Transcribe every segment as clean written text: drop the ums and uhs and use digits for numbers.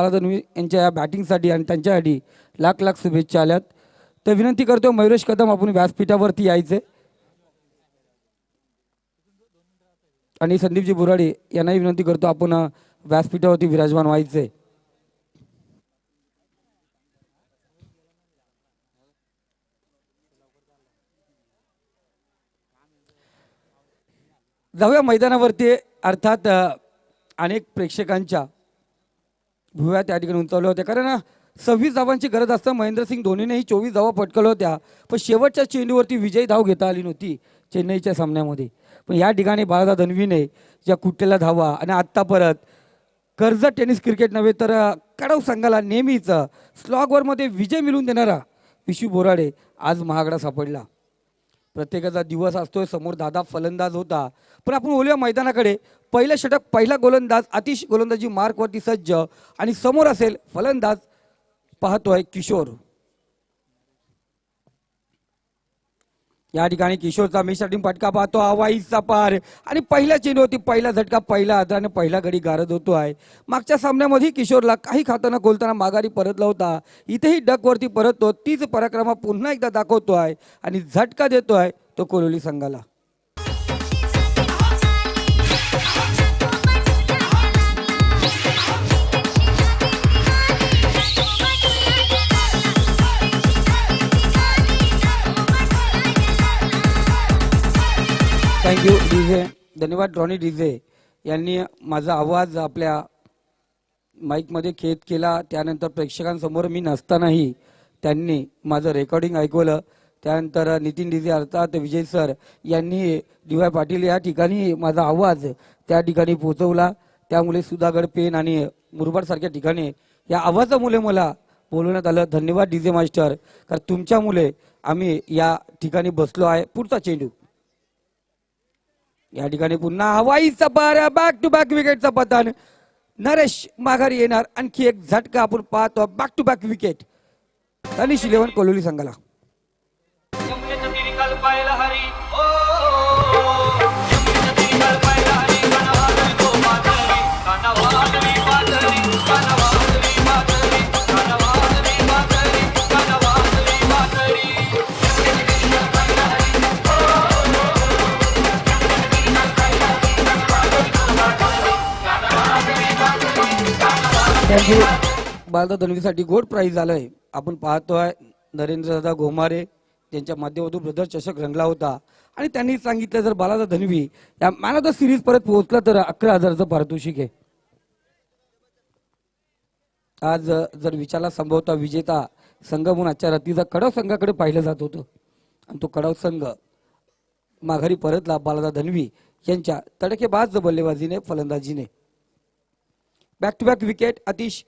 धन्वी यांच्या या बॅटिंगसाठी आणि त्यांच्यासाठी लाख लाख शुभेच्छा आल्यात. तर विनंती करतो मयुरेश कदम आपण व्यासपीठावरती यायचे आणि संदीपजी बोराडे यांनाही विनंती करतो आपण व्यासपीठावरती विराजमान व्हायचे. जाऊया मैदानावरती. अर्थात अनेक प्रेक्षकांच्या भुव्या त्या ठिकाणी उंचावल्या होत्या, कारण 26 धावांची गरज असता महेंद्रसिंग धोनीनेही 24 धावा पटकवल्या होत्या, पण शेवटच्या चेंडूवरती विजयी धाव घेता आली नव्हती चेन्नईच्या सामन्यामध्ये. पण या ठिकाणी बाळादा धन्वीने ज्या कुठलेला धावा आणि आत्ता परत कर्जत टेनिस क्रिकेट नव्हे तर कडव संघाला नेहमीच स्लॉगवरमध्ये विजय मिळवून देणारा विशू बोराडे आज महागडा सापडला. प्रत्येकाचा दिवस असतोय, समोर दादा फलंदाज होता, पण आपण बोलूया मैदानाकडे. पहिलं षटक पहिला गोलंदाज आतिश गोलंदाजी मार्कवरती सज्ज आणि समोर असेल फलंदाज पाहतोय किशोर. या ठिकाणी किशोरचा मिशाटिंग फटका पाहतो हवाईचा पार आणि पहिल्या चेंडूवरती पहिला झटका पहिला आदराने पहिला गडी गारद होतो आहे. मागच्या सामन्यामध्ये किशोरला काही खाताना गोलताना माघारी परतला होता, इथेही डकवरती परततो, तीच पराक्रमा पुन्हा एकदा दाखवतोय आणि झटका देतोय तो कोलोली संघाला. थँक्यू डीजे, धन्यवाद रॉनी डीजे यांनी माझा आवाज आपल्या माईकमध्ये खेद केला. त्यानंतर प्रेक्षकांसमोर मी नसतानाही त्यांनी माझं रेकॉर्डिंग ऐकवलं. त्यानंतर नितीन डीजे अर्थात विजय सर यांनी डी.वाय. पाटील या ठिकाणी माझा आवाज त्या ठिकाणी पोहोचवला. त्यामुळे सुधागड पेन आणि मुरबाड सारख्या ठिकाणी या आवाजामुळे मला बोलवण्यात आलं. धन्यवाद डीजे मास्टर, कारण तुमच्यामुळे आम्ही या ठिकाणी बसलो आहे. पुढचा चेंडू या ठिकाणी पुन्हा हवाईचा पार, बॅक टू बॅक विकेटचा पतन. नरेश माघारी येणार, आणखी एक झटका आपण पाहतो, back to back wicket. Tanish 11 कोलोली संघाला. थँक्यू. बाळदा धन्वीसाठी गोड प्राईज आलंय. आपण पाहतोय नरेंद्रदादा घोमारे त्यांच्या माध्यमातून ब्रदर चषक रंगला होता आणि त्यांनी सांगितलं जर बाळादा धन्वी या मॅन ऑफ द सिरीज परत पोहोचला तर 11,000चं पारितोषिक आहे. आज जर विचारला संभवता विजेता संघ म्हणून आजच्या रात्रीचा कडव संघाकडे पाहिलं जात होतं आणि तो कडव संघ माघारी परतला बाळादा धन्वी यांच्या तडकेबाज बल्लेबाजीने फलंदाजीने. Back to back wicket. Atish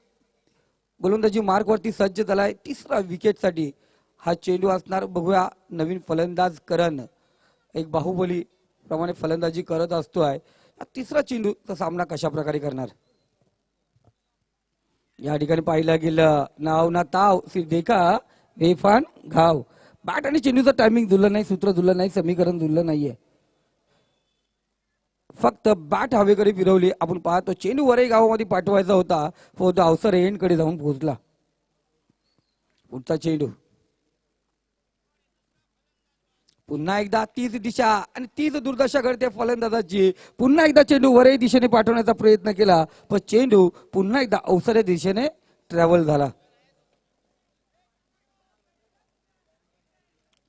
गोलंदाजी मार्कवरती सज्ज झालाय तिसरा विकेटसाठी हा चेंडू असणार. बघूया नवीन फलंदाज करण एक बाहुबली प्रमाणे फलंदाजी करत असतोय. तिसरा चेंडूचा सामना कशा प्रकारे करणार या ठिकाणी पाहिलं गेलं. नाव ना ताव देखा बेफान घाव. बॅट आणि चेंडूचं टायमिंग जुळलं नाही, सूत्र जुळलं नाही, समीकरण जुळलं नाहीये. फक्त बॅट हवेकडे फिरवली. आपण पाहतो चेंडू वरही गावामध्ये पाठवायचा होता, तो अवसर एंडकडे जाऊन पोहोचला. पुढचा चेंडू पुन्हा एकदा तीच दिशा आणि तीच दुर्दशा घडते फलंदाजाची. पुन्हा एकदा चेंडू वरही दिशेने पाठवण्याचा प्रयत्न केला, पण चेंडू पुन्हा एकदा अवसर दिशेने ट्रॅव्हल झाला.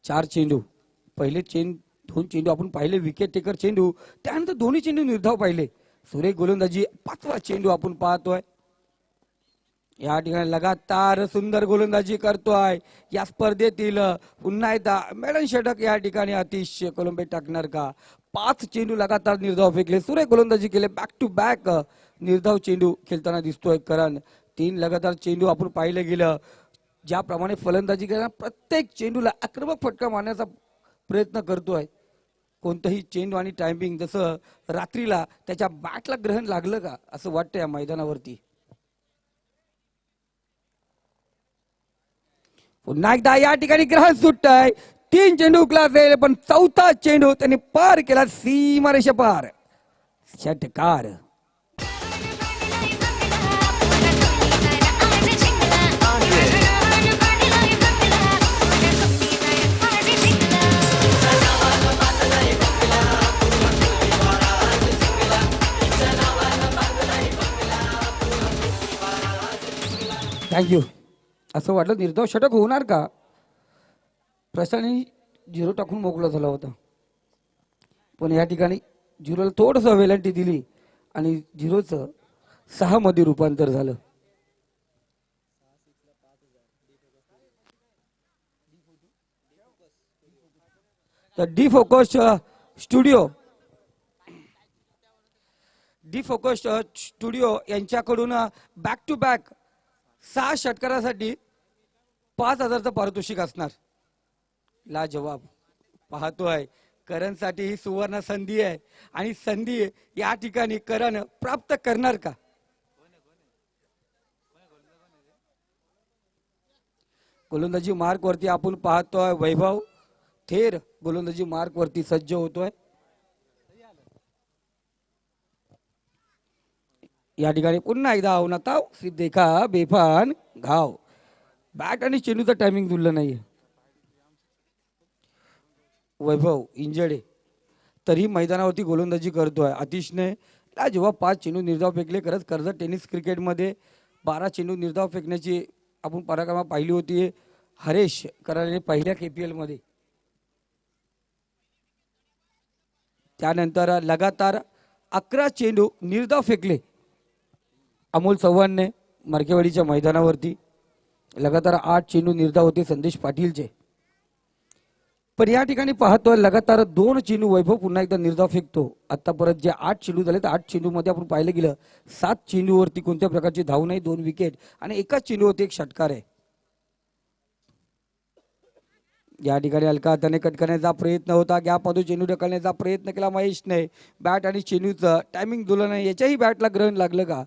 4 चेंडू, पहिले 2 चेंडू आपण पाहिले विकेट टेकर चेंडू, त्यानंतर दोन्ही चेंडू निर्धाव पाहिले. सुरेख गोलंदाजी 5वा चेंडू आपण पाहतोय. या ठिकाणी लगातार सुंदर गोलंदाजी करतोय या स्पर्धेतील. पुन्हा एकदा मेडन षटक या ठिकाणी आतिश कोलंबे टाकणार का. 5 चेंडू लगातार निर्धाव फेकले, सुरेख गोलंदाजी केले, बॅक टू बॅक निर्धाव चेंडू खेळताना दिसतोय करण. 3 लगातार चेंडू आपण पाहिलं गेलं. ज्याप्रमाणे फलंदाजी करताना प्रत्येक चेंडूला आक्रमक फटका मारण्याचा प्रयत्न करतोय. कोणतंही चेंडू आणि टायमिंग जसं रात्रीला त्याच्या बॅटला ग्रहण लागलं का असं वाटतं या मैदानावरती. पुन्हा एकदा या ठिकाणी ग्रहण सुटतंय. 3 चेंडू हुकला असेल, पण 4था चेंडू त्यांनी पार केला सीमारेषा पार. षटकार. थँक्यू. असं वाटलं निर्धाव षटक होणार का, प्रशांतने झिरो टाकून मोकळा झाला होता, पण या ठिकाणी झिरोला थोडंसं वेलंटी दिली आणि झिरोचं 6 मध्ये रूपांतर झालं. तर डी फोकस स्टुडिओ यांच्याकडून बॅक टू बॅक 6 षटकारासाठी 5,000चं पारितोषिक असणार. लाजवाब. पाहतोय करणसाठी ही सुवर्ण संधी आहे आणि संधी या ठिकाणी करण प्राप्त करणार का. गोलंदाजी मार्क वरती आपण पाहतोय वैभव थेर गोलंदाजी मार्क वरती सज्ज होतोय. या ठिकाणी पुन्हा एकदा अवनताव सिद्धेखा बेफान घाव. बॅट आणि चेंडूचं टायमिंग दिलं नाहीये. वैभव इंजर्ड आहे तरी मैदानावरती गोलंदाजी करतोय. आतिशने जेव्हा 5 चेंडू निर्धाव फेकले. खरंच कर्जत टेनिस क्रिकेटमध्ये 12 चेंडू निर्धाव फेकण्याची आपण पराक्रम पाहिली होती हरेश कराडने पहिल्या KPL मध्ये. त्यानंतर लगातार 11 चेंडू निर्धाव फेकले अमोल चव्हाणने मरकेवाडीच्या मैदानावरती. लगातार 8 चेंडू निर्धाव होते संदेश पाटीलचे. पण या ठिकाणी पाहतोय लगातार 2 चेंडू वैभव पुन्हा एकदा निर्धाव फेकतो. आतापर्यंत जे 8 चेंडू झाले तर 8 चेंडू मध्ये आपण पाहिलं गेलं 7 चेंडूवरती कोणत्या प्रकारची धाव नाही, 2 विकेट आणि एकाच चेंडूवरती 1 षटकार आहे. या ठिकाणी हलका हाताने कट करण्याचा प्रयत्न होता. गॅपमधून चेंडू ढकलण्याचा प्रयत्न केला महेशने. बॅट आणि चेंडूचं टायमिंग दिलं नाही. याच्याही बॅटला ग्रहण लागलं का,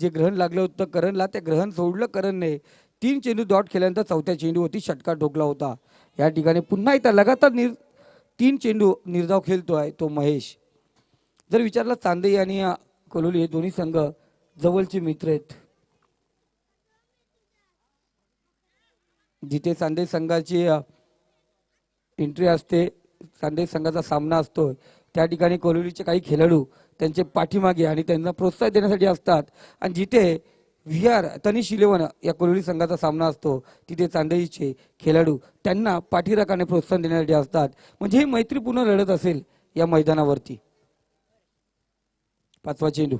जे ग्रहण लागलं होतं करणला ते ग्रहण सोडलं करणने. 3 चेंडू डॉट केल्यानंतर 4थ्या चेंडूवरती षटकार ठोकला होता. या ठिकाणी पुन्हा एकदा लगातार 3 चेंडू निर्धाव खेळतोय तो महेश. जर विचारलं चांदई आणि कोलोली हे दोन्ही संघ जवळचे मित्र आहेत. जिथे चांदई संघाची एंट्री असते, चांदई संघाचा सामना असतो, त्या ठिकाणी कोलोलीचे काही खेळाडू त्यांचे पाठीमागे आणि त्यांना प्रोत्साहन देण्यासाठी असतात. आणि जिथे VR तनिष 11 या कोलोली संघाचा सामना असतो तिथे चांदईचे खेळाडू त्यांना पाठीराखाने प्रोत्साहन देण्यासाठी असतात. म्हणजे ही मैत्रीपूर्ण लढत असेल या मैदानावरती. 5वा चेंडू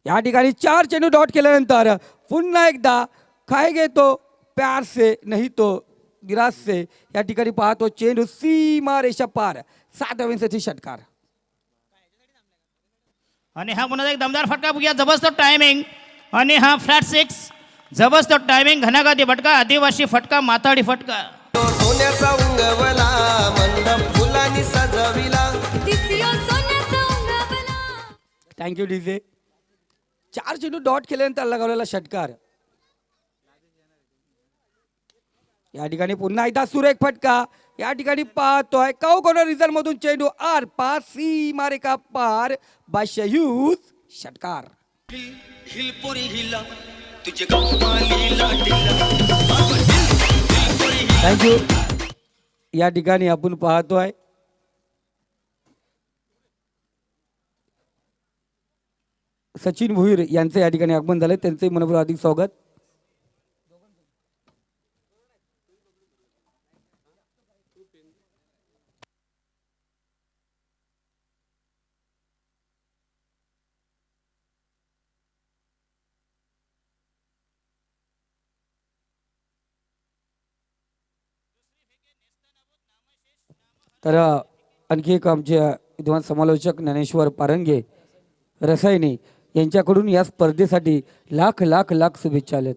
या ठिकाणी 4 चेंडू डॉट केल्यानंतर पुन्हा एकदा काय घेतो प्यार से नाही तो गिरास से. या ठिकाणी पाहतो चेंडू सीमा रेषा पार 7 धावांसाठी षटकार. आणि हा पुन्हा एक दमदार फटका बघूया. जबरदस्त टायमिंग आणि हा फ्लॅट 6 जबरदस्त टायमिंग. घनागाती फटका, आदिवासी फटका, माताडी फटका. सोन्याचा उंगवला मंडप फुलांनी सजविला. Thank you DJ. 4 चेंडू डॉट केल्यानंतर लगावलेला षटकार. या ठिकाणी पुन्हा एकदा सुरेख फटका. या ठिकाणी पाहतोय कौ कॉर्नर रिझल्ट मधून चेंडू आर पार सीमा रेखा पार बाशयूज षटकार. थँक्यू. या ठिकाणी आपण पाहतोय सचिन भुईर यांचे या ठिकाणी आगमन झाले. त्यांचे मनपूर्वक हार्दिक स्वागत. तर आणखी एक आमचे विद्वान समालोचक ज्ञानेश्वर पारंगे रसायने यांच्याकडून या स्पर्धेसाठी लाख लाख लाख शुभेच्छा आल्यात.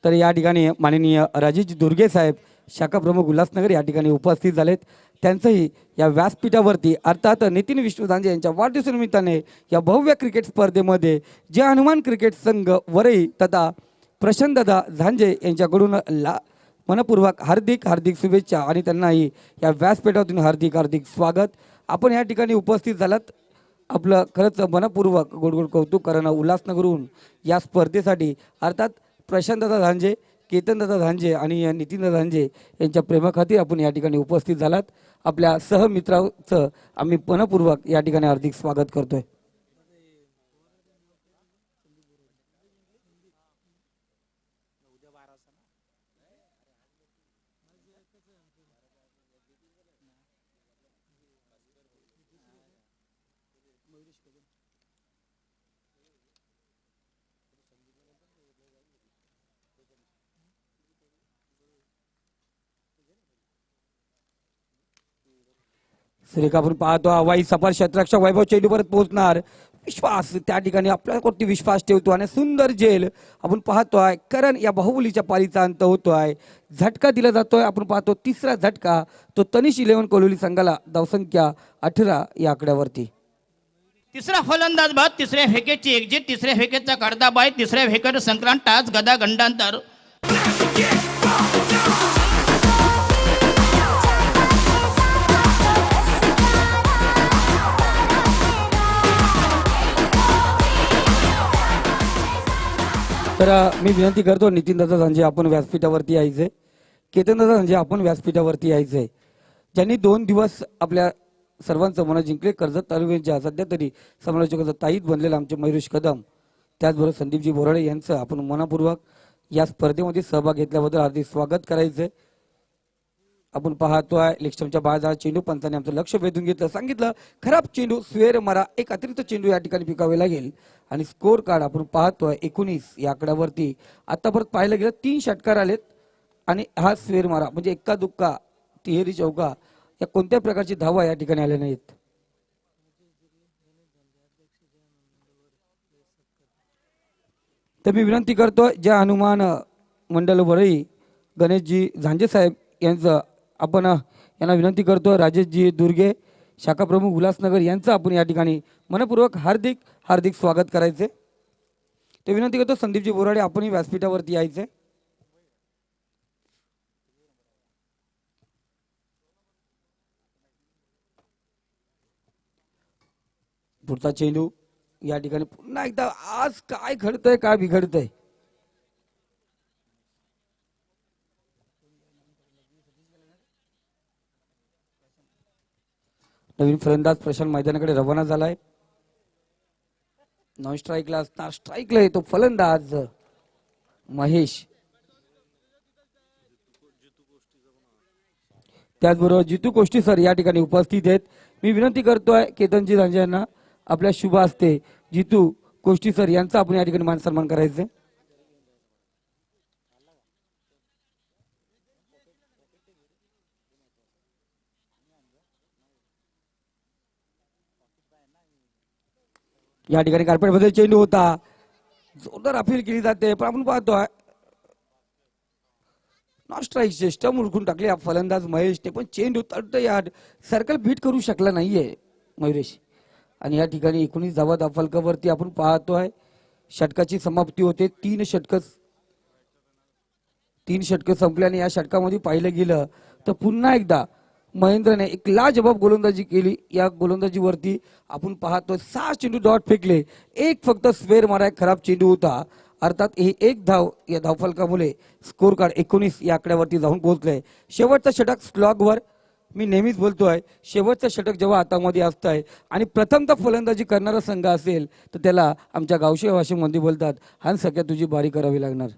तर या ठिकाणी माननीय राजेश दुर्गे साहेब शाखा प्रमुख उल्हासनगर या ठिकाणी उपस्थित झालेत. त्यांचंही या व्यासपीठावरती अर्थात नितीन विष्णू झांजे यांच्या वाढदिवसानिमित्ताने या भव्य क्रिकेट स्पर्धेमध्ये जे हनुमान क्रिकेट संघ वरई तथा प्रशांतदा झांजे यांच्याकडून मनपूर्वक हार्दिक हार्दिक शुभेच्छा आणि त्यांनाही या व्यासपीठातून हार्दिक हार्दिक स्वागत. आपण या ठिकाणी उपस्थित झालात आपलं खरंच मनपूर्वक गोड गोड कौतुक करणं. उल्हासनगरहून या स्पर्धेसाठी अर्थात प्रशांतदा झांजे केतनदादा धांजे आणि नितीनदादा धांजे यांच्या प्रेमाखातीर आपण या ठिकाणी उपस्थित झालात. आपल्या सहमित्राचं आम्ही मनपूर्वक या ठिकाणी हार्दिक स्वागत करतोय. सुरेखा आपण पाहतो हवाई सफर शतरक्षा वैभव चेंडू परत पोहोचणार. विश्वास त्या ठिकाणी आपल्यावरती विश्वास ठेवतो आणि सुंदर झेल आपण पाहतोय. करण या बाहुबलीच्या पारीचा अंत होतोय. झटका दिला जातोय. आपण पाहतो तिसरा झटका तो तनिष 11 कोलवली संघाला धावसंख्या 18 या आकड्यावरती. तिसरा फलंदाज बाद, तिसऱ्या विकेटची एक्झिट, तिसऱ्या विकेटचा कडदा बाय, तिसऱ्या विकेट संक्रांत टाच गदा गंडांतर. तर मी विनंती करतो नितीनदादा धांजे आपण व्यासपीठावरती यायचंय. केतनदादा धांजे आपण व्यासपीठावरती यायचंय. ज्यांनी 2 दिवस आपल्या सर्वांचं मन जिंकले. कर्जत तालुक्याच्या सध्या तरी समालोचकाचा ताईत बनलेला आमचे मयुरेश कदम, त्याचबरोबर संदीपजी बोराडे यांचं आपण मनपूर्वक या स्पर्धेमध्ये सहभाग घेतल्याबद्दल हार्दिक स्वागत करायचंय. आपण पाहतोय लेक्स्टमच्या बाहेर चेंडू पंचाने आमचं लक्ष वेधून घेतलं. सांगितलं खराब चेंडू स्वेर मारा, एक अतिरिक्त चेंडू या ठिकाणी पिकावे लागेल. आणि स्कोर कार्ड आपण पाहतोय 19 या आकड्यावरती. आतापर्यंत पाहायला गेलं 3 षटकार आलेत आणि हा स्वेर मारा म्हणजे एक्का दुक्का तिहेरी चौका या कोणत्या प्रकारची धावा या ठिकाणी आल्या नाहीत. तर मी विनंती करतोय ज्या हनुमान मंडळ वरई गणेशजी झांजे साहेब यांचं आपण यांना विनंती करतो. राजेशजी दुर्गे शाखा प्रमुख उल्हासनगर यांचं आपण या ठिकाणी मनपूर्वक हार्दिक हार्दिक स्वागत करायचे. ते विनंती करतो संदीपजी बोराडे आपणही व्यासपीठावरती यायचे. पुढचा चेंडू या ठिकाणी पुन्हा एकदा आज काय घडतंय काय बिघडतंय. नवीन फलंदाज प्रशांत मैदानाकडे रवाना झालाय. नॉन स्ट्राईकला असणार, स्ट्राईकला येतो फलंदाज महेश. त्याचबरोबर जितू कोष्टी सर या ठिकाणी उपस्थित आहेत. मी विनंती करतोय केतनजी धांजे यांना आपल्या शुभ हस्ते जितू कोष्टी सर यांचा आपण या ठिकाणी मान सन्मान करायचे. या ठिकाणी कार्पेटमध्ये चेंडू होता, जोरदार अपील केली जाते पण आपण पाहतोय नॉन स्ट्राईकचे स्टंप उडकून टाकले फलंदाज महेशने. पण चेंडू तडतोय यार्ड सर्कल बीट करू शकला नाहीये मयुरेश. आणि या ठिकाणी 19 धावा फलकावरती आपण पाहतोय. षटकाची समाप्ती होते. 3 षटक संपल्याने या षटकामध्ये पाहिलं गेलं तर पुन्हा एकदा महेंद्रने एक लाजबाब गोलंदाजी केली. या गोलंदाजीवरती आपण पाहतोय 6 चेंडू डॉट फेकले, एक फक्त स्वेर मारा खराब चेंडू होता. अर्थात हे एक धाव या धावफलकामुळे स्कोर कार्ड 19 या आकड्यावरती जाऊन पोहोचलंय. शेवटचं षटक स्लॉगवर मी नेहमीच बोलतोय शेवटचं षटक जेव्हा हातामध्ये असतंय आणि प्रथमतः फलंदाजी करणारा संघ असेल तर त्याला आमच्या गावशी भाषेमध्ये बोलतात हा सगळ्या तुझी बारी करावी लागणार.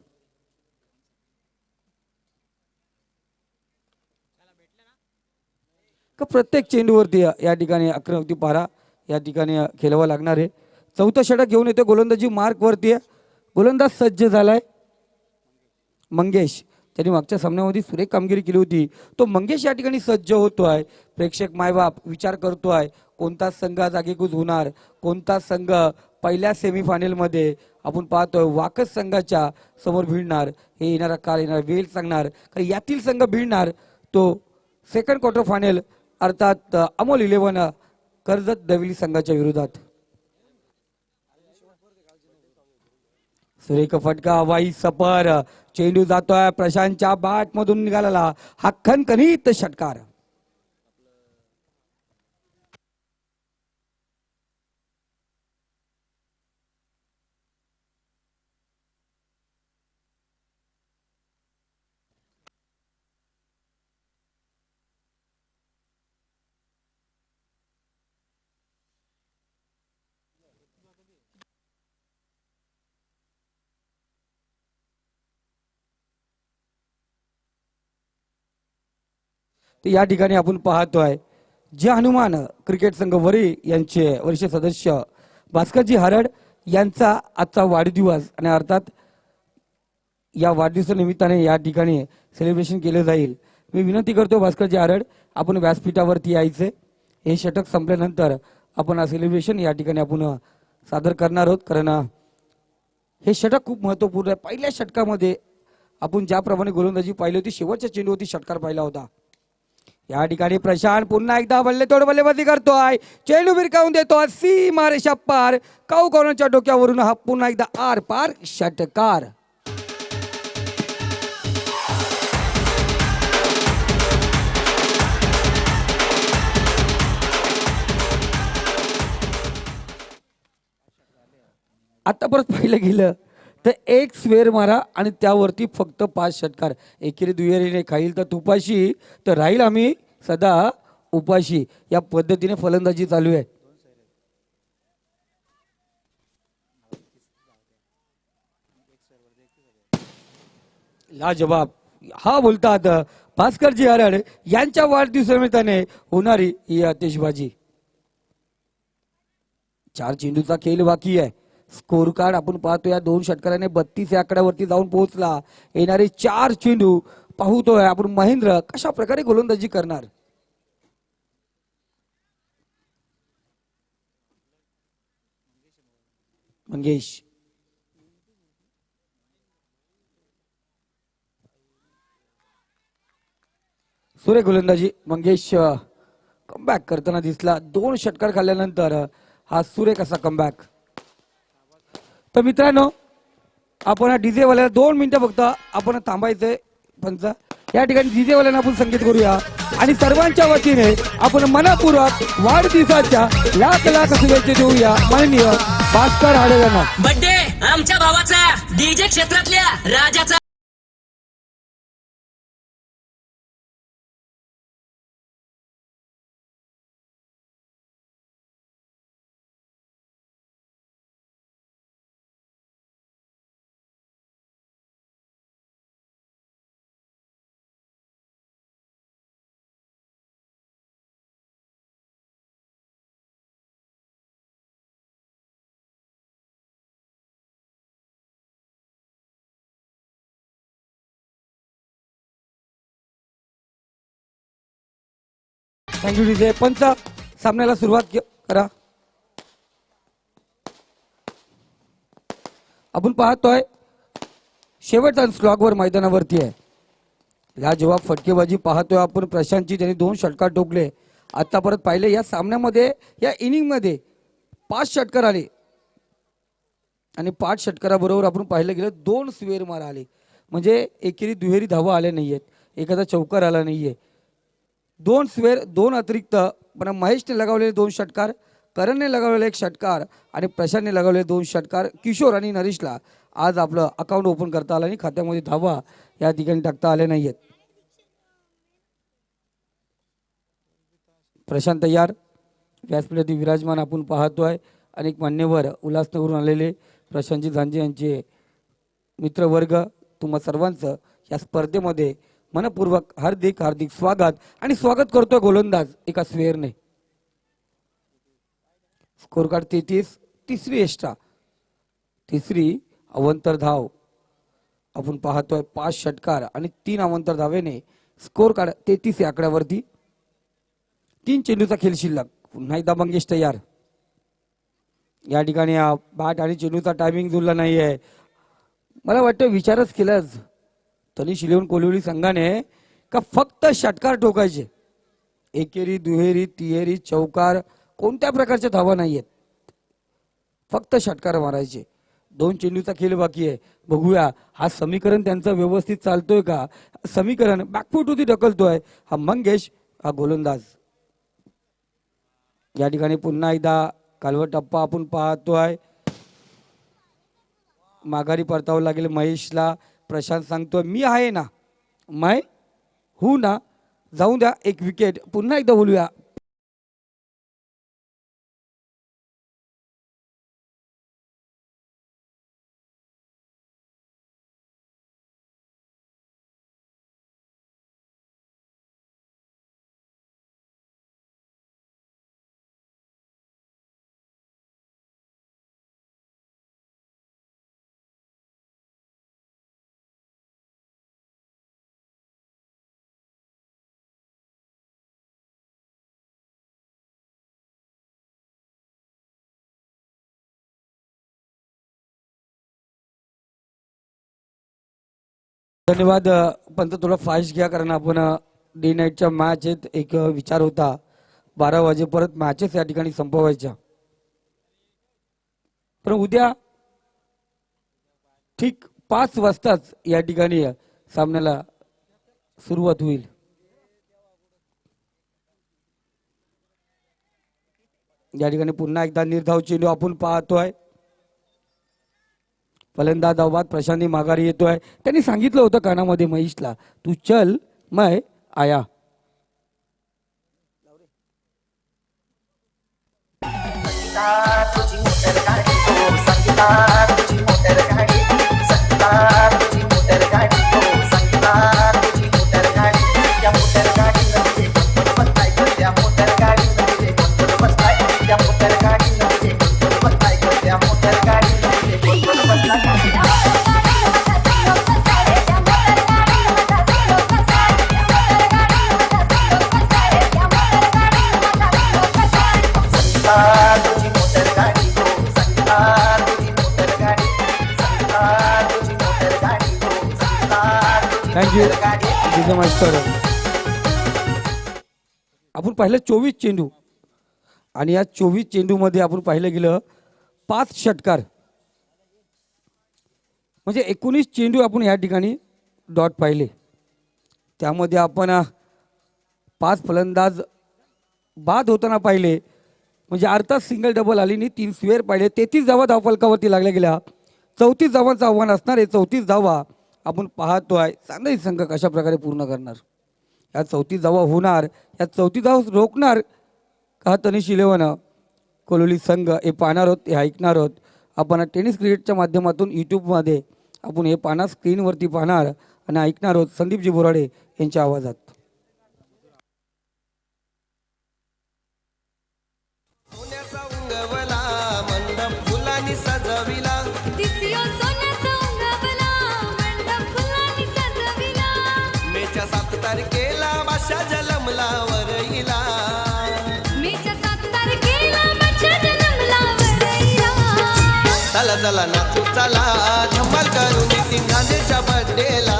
का प्रत्येक चेंडूवरती या ठिकाणी आक्रमक पारा या ठिकाणी खेळावा लागणार आहे. चौथं षटक घेऊन येतो गोलंदाजी मार्क वरती. गोलंदाज सज्ज झालाय मंगेश. त्यांनी मागच्या सामन्यामध्ये सुरेख कामगिरी केली होती. तो मंगेश या ठिकाणी सज्ज होतोय. प्रेक्षक मायबाप विचार करतोय कोणता संघ आज आगेकूच होणार, कोणता संघ पहिल्या सेमीफायनलमध्ये आपण पाहतोय वाकस संघाच्या समोर भिडणार. हे येणारा काळ येणार वेळ सांगणार. कारण यातील संघ भिडणार तो सेकंड क्वार्टर फायनल अर्थात अमोल 11 कर्जत दविली संघाच्या विरोधात. सुरेख फटका वाई सपर चेंडू जातोय प्रशांतच्या बॅट मधून निघालेला हा खणखणीत षटकार. तर या ठिकाणी आपण पाहतोय जे हनुमान क्रिकेट संघ वरी यांचे वरिष्ठ सदस्य भास्करजी हरड यांचा आजचा वाढदिवस आणि अर्थात या वाढदिवसानिमित्ताने या ठिकाणी सेलिब्रेशन केले जाईल. मी विनंती करतो भास्करजी हरड आपण व्यासपीठावरती यायचे. हे षटक संपल्यानंतर आपण सेलिब्रेशन या ठिकाणी आपण सादर करणार आहोत, कारण हे षटक खूप महत्वपूर्ण आहे. पहिल्या षटकामध्ये आपण ज्याप्रमाणे गोलंदाजी पाहिली होती, शेवटच्या चेंडूवरती षटकार पाहिला होता. या ठिकाणी प्रशांत पुन्हा एकदा बल्लेतोड बल्लेबाजी करतोय, चेंडू भिरकावून देतोय सीमारेषा पार, काऊ कॉर्नरच्या डोक्यावरून हा पुन्हा एकदा आर पार षटकार. आता परत पाहिलं गेलं तर एक स्वेर मारा आणि त्यावरती फक्त 5 षटकार. एकेरी दुहेरीने खाईल तर तुपाशी, तर राहील आम्ही सदा उपाशी. या पद्धतीने फलंदाजी चालू आहे. लाजवाब हा बोलतात भास्करजी हरड यांच्या वाढदिवसानिमित्ताने होणारी ही आतिषबाजी. 4 चेंडूचा खेळ बाकी आहे. स्कोर कार्ड आपण पाहतो या 2 षटकाराने 32 या आकड्यावरती जाऊन पोहोचला. येणारे 4 चेंडू पाहतोय आपण महेंद्र कशा प्रकारे गोलंदाजी करणार. मंगेश सुरेख गोलंदाजी. मंगेश कमबॅक करताना दिसला. 2 षटकार खाल्ल्यानंतर हा सुरेख असा कमबॅक. तर मित्रांनो आपण डीजे वाल्याला 2 मिनिटं फक्त आपण थांबायचंय. पंच या ठिकाणी डीजे वाल्यांना आपण संकेत करूया आणि सर्वांच्या वतीने आपण मनपूर्वक वाढदिवसाच्या लाख लाख शुभेच्छा देऊया माननीय भास्कर हरड यांना. बर्थडे आमच्या भावाचा, डीजे क्षेत्रातल्या राजाचा. Thank you DJ. पंच सामन्याला सुरुवात करा. आपण पाहतोय शेवटचा स्लॉगवर मैदानावरती आहे. या जेव्हा फटकेबाजी पाहतोय आपण प्रशांतची, त्यांनी 2 षटकार ठोकले. आता परत पाहिले या सामन्यामध्ये या इनिंग मध्ये 5 षटकार आले आणि 5 षटकाराबरोबर आपण पाहिलं गेलं 2 स्वेर मार आले. म्हणजे एकेरी दुहेरी धावा आल्या नाहीयेत, एखादा चौकार आला नाहीये. 2 स्वेर, 2 अतिरिक्त. पण महेशने लगावलेले 2 षटकार, करणने लगावलेले 1 षटकार आणि प्रशांतने लगावलेले 2 षटकार. किशोर आणि नरेशला आज आपलं अकाउंट ओपन करता आलं आणि खात्यामध्ये धावा या ठिकाणी टाकता आल्या नाहीयेत. प्रशांत तयार, व्यासपीठातील विराजमान आपण पाहतोय. अनेक मान्यवर उल्हासनगरहून आलेले प्रशांतजी झांजे यांचे मित्रवर्ग, तुम्हा सर्वांचं या स्पर्धेमध्ये मनपूर्वक हार्दिक हार्दिक स्वागत. आणि स्वागत करतोय गोलंदाज एका स्वेअरने. स्कोर कार्ड 33, तिसरी एक्स्ट्रा, तिसरी अवंतर धाव आपण पाहतोय. 5 षटकार आणि 3 अवंतर धावेने स्कोर कार्ड 33 या आकड्यावरती. 3 चेंडूचा खेळ शिल्लक. पुन्हा एकदा मंगेश तयार. या ठिकाणी बॅट आणि चेंडूचा टायमिंग जुळला नाहीये. मला वाटतं विचारच केलाच तनिष इलेव्हन कोलिवली संघाने का फक्त षटकार ठोकायचे. एकेरी दुहेरी तिहेरी चौकार कोणत्या प्रकारच्या धावा नाहीयेत, फक्त षटकार मारायचे. 2 चेंडूचा खेळ बाकी आहे. बघूया हा समीकरण त्यांचं व्यवस्थित चालतोय का. समीकरण बॅकफूट होती ढकलतोय हा मंगेश, हा गोलंदाज. या ठिकाणी पुन्हा एकदा कालवा टप्पा आपण पाहतोय. माघारी परतावं लागेल महेशला. प्रशांत सांगतोय मी आहे ना, मैं हू ना. जाऊन द्या 1 विकेट. पुन्हा एकदा बोलूया धन्यवाद. पण थोडा फास्ट घ्या कारण आपण डे नाईटच्या मॅच आहेत. एक विचार होता 12 वाजे परत मॅचेस या ठिकाणी संपवायच्या. पण उद्या ठीक 5 वाजताच या ठिकाणी सामन्याला सुरुवात होईल. या ठिकाणी पुन्हा एकदा निर्धाव चेंडू आपण पाहतोय. फलंदाज धावबाद प्रशांती माघारी येतोय. त्यांनी सांगितलं होतं कानामध्ये महेशला, तू चल मैं आया. तुझी मोटर गाडी हो संगीता, तुझी मोटर गाडी, संगीता तुझी मोटर गाडी हो संगीता, तुझी मोटर गाडी. त्या मोटर गाडीमध्ये कोण बसलाय ग, त्या मोटर गाडीमध्ये कोण बसलाय, त्या मोटर गाडीमध्ये कोण बसलाय ग, त्या मोटर गाडीमध्ये कोण बसलाय. Thank you master. आपण पाहिलं 24 चेंडू आणि या 24 चेंडू मध्ये आपण पाहिलं गेलं 5 षटकार, म्हणजे 19 चेंडू आपण या ठिकाणी डॉट पाहिले. त्यामध्ये आपण 5 फलंदाज बाद होताना पाहिले, म्हणजे अर्थात सिंगल डबल आली नाही. 3 स्क्वेअर पाहिले. 33 धावा धावफलकावरती लागल्या गेल्या. 34 धावांचं आव्हान असणार आहे. 34 धावा आपण पाहतोय चांगली संघ कशा प्रकारे पूर्ण करणार. या 34 धावा होणार, या 34 धावा रोखणार का तनिष 11 कोलोली संघ हे पाहणार आहोत, हे ऐकणार आहोत. आपण टेनिस क्रिकेटच्या माध्यमातून यूट्यूबमध्ये आपण हे पाहणार, स्क्रीनवरती पाहणार आणि ऐकणार आहोत संदीपजी बोराडे यांच्या आवाजात. सोन्याचा उंगवला मंडप फुलांनी सजविला, मेच्या 7 तारखेला भाषा जलमला वरईला, चला चला नाचू चला धमाल करू नितीन गांधीच्या बर्थडेला,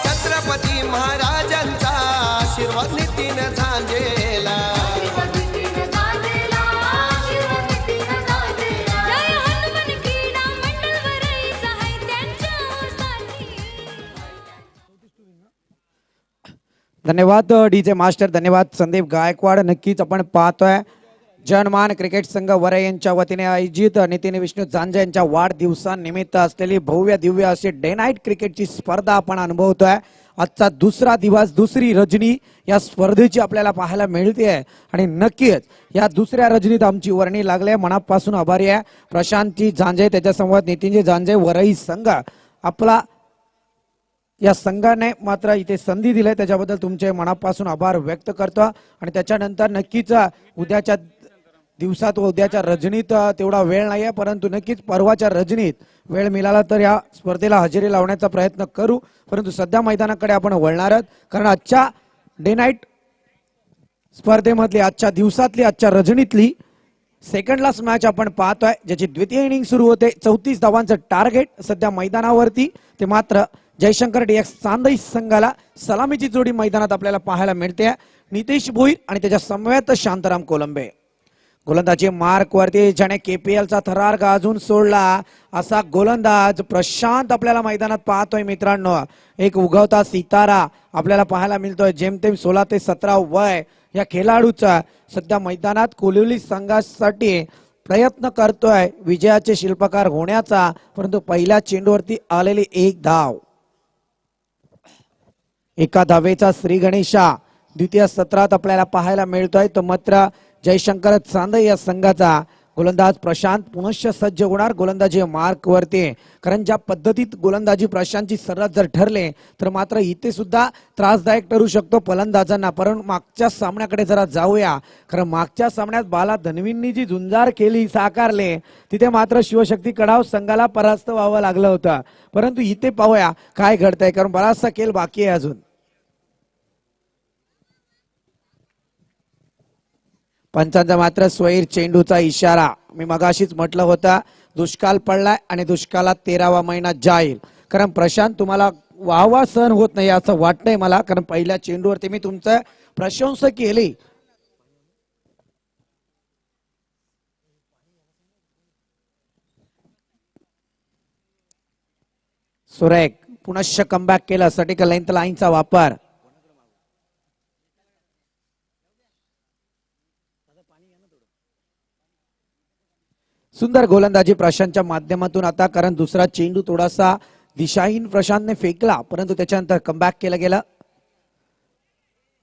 छत्रपती महाराजांचा आशीर्वाद नितीन झांजेला, धन्यवाद डीजे मास्टर, धन्यवाद संदीप गायकवाड. नक्कीच आपण पाहतोय जनमान क्रिकेट संघ वरई यांच्या वतीने आयोजित नितीन विष्णू झांजे यांच्या वाढदिवसानिमित्त असलेली भव्य दिव्य अशी डे नाईट क्रिकेटची स्पर्धा आपण अनुभवतोय. आजचा दुसरा दिवस, दुसरी रजनी या स्पर्धेची आपल्याला पाहायला मिळते आहे आणि नक्कीच या दुसऱ्या रजनीत आमची वर्णी लागली. मनापासून आभारी आहे प्रशांतजी झांजे, त्याच्यासमोर नितीनजी झांजे वरई संघ. आपला या संघाने मात्र इथे संधी दिली, त्याच्याबद्दल तुमचे मनापासून आभार व्यक्त करतो. आणि त्याच्यानंतर नक्कीच उद्याच्या दिवसात व उद्याच्या रजनीत तेवढा वेळ नाहीये, परंतु नक्कीच परवाच्या रजनीत वेळ मिळाला तर या स्पर्धेला हजेरी लावण्याचा प्रयत्न करू. परंतु सध्या मैदानाकडे आपण वळणार आहोत, कारण आजच्या डे नाईट स्पर्धेमधली, आजच्या दिवसातली, आजच्या रजनीतली सेकंड लास्ट मॅच आपण पाहतोय, ज्याची द्वितीय इनिंग सुरू होते. 34 धावांचं टार्गेट सध्या मैदानावरती. ते मात्र जयशंकर डीएक्स चांदई संघाला सलामीची जोडी मैदानात आपल्याला पाहायला मिळते. नितेश भोईर आणि त्याच्या समवेत शांताराम कोलंबे. गोलंदाजी मार्क वरती ज्याने KPL चा थरार गाजून सोडला असा गोलंदाज प्रशांत आपल्याला मैदानात पाहतोय. मित्रांनो, एक उगवता सितारा आपल्याला पाहायला मिळतोय. जेमतेम 16 ते 17 वय या खेळाडूचा सध्या मैदानात कोलिवली संघासाठी प्रयत्न करतोय विजयाचे शिल्पकार होण्याचा, परंतु पहिल्या चेंडूवरती आलेली एक धाव. एका धावेचा श्री गणेशा द्वितीय सत्रात आपल्याला पाहायला मिळतोय. तो मात्र जयशंकर चांदई या संघाचा गोलंदाज प्रशांत पुनश्च सज्ज होणार गोलंदाजी मार्क वरती, कारण ज्या पद्धतीत गोलंदाजी प्रशांतची सर्रास जर ठरले तर मात्र इथे सुद्धा त्रासदायक ठरू शकतो फलंदाजांना. परंतु मागच्या सामन्याकडे जरा जाऊया, कारण मागच्या सामन्यात बाला धनवींनी जी झुंजार केली साकारले तिथे मात्र शिवशक्ती कडाव संघाला परास्त व्हावं लागलं होतं. परंतु इथे पाहूया काय घडतंय, कारण बराचसा खेळ बाकी आहे अजून. पंचांचा मात्र स्वैर चेंडूचा इशारा. मी मगाशीच म्हटलं होतं दुष्काळ पडलाय आणि दुष्काळात 13वा महिना जाईल, कारण प्रशांत तुम्हाला वाहवा सहन होत नाही असं वाटतंय मला, कारण पहिल्या चेंडूवरती मी तुमचं प्रशंसा केली. सुरेख पुनश्च कमबॅक केलं, सटिकल लेंथ लाईनचा वापर. सुंदर गोलंदाजी प्रशांतच्या माध्यमातून आता, कारण दुसरा चेंडू थोडासा दिशाहीन प्रशांतने फेकला परंतु त्याच्यानंतर कमबॅक केलं गेलं.